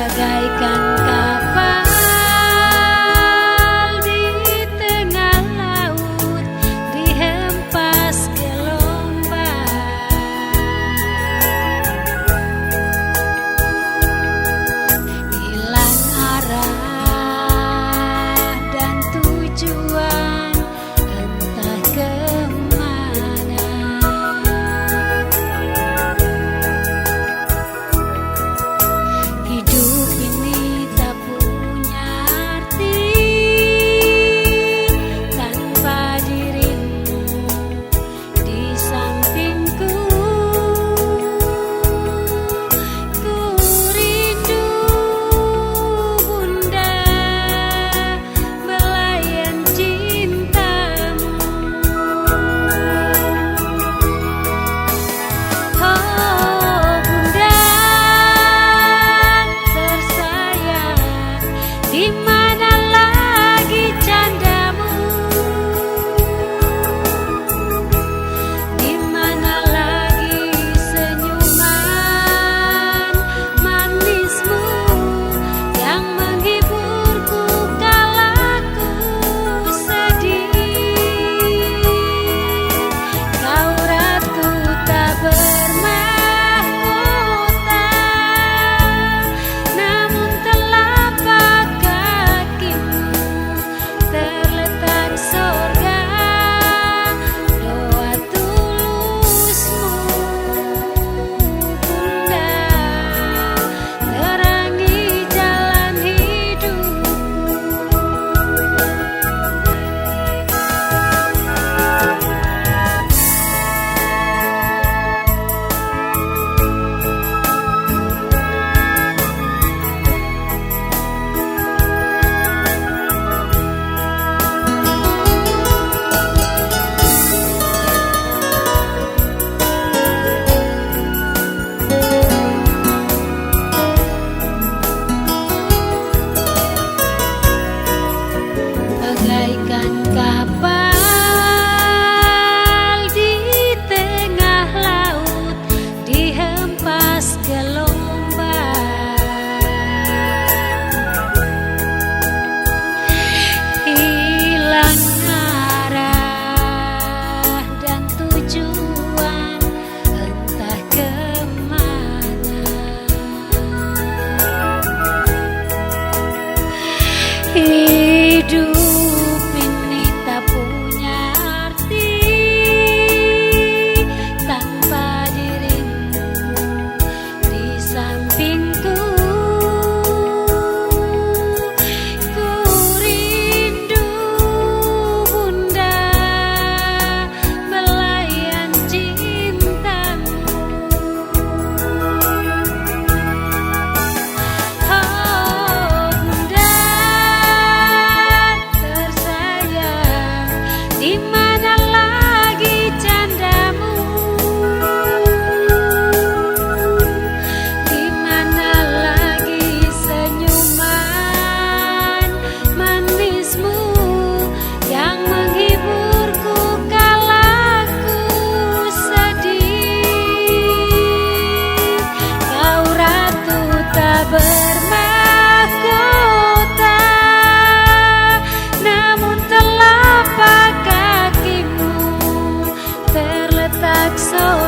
bagaikan kapal di tengah laut dihempas gelombang. Hilang arah dan tujuan, entah kemana. Hidup ini tak punya arti tanpa dirimu di sampingku. Ku rindu Bunda, belayan cintamu. Oh Bunda tersayang, di mana lagi candamu? Di mana lagi senyuman manismu yang menghiburku kala ku sedih? Kau ratu tak bermahkota, namun telapak kakimu terletak sorga. Doa tulusmu Bunda, terangi jalan hidupku. Bagaikan kapal di tengah laut dihempas gelombang. Hilang arah dan tujuan, entah kemana. Hidup ini tak punya arti tanpa dirimu di sampingku. Ku rindu Bunda, belayan cintamu. Oh Bunda tersayang, di mana lagi candamu? Di mana lagi senyuman manismu yang menghiburku kala ku sedih? Kau ratu tak bermahkota, namun telapak kakimu terletak sorga.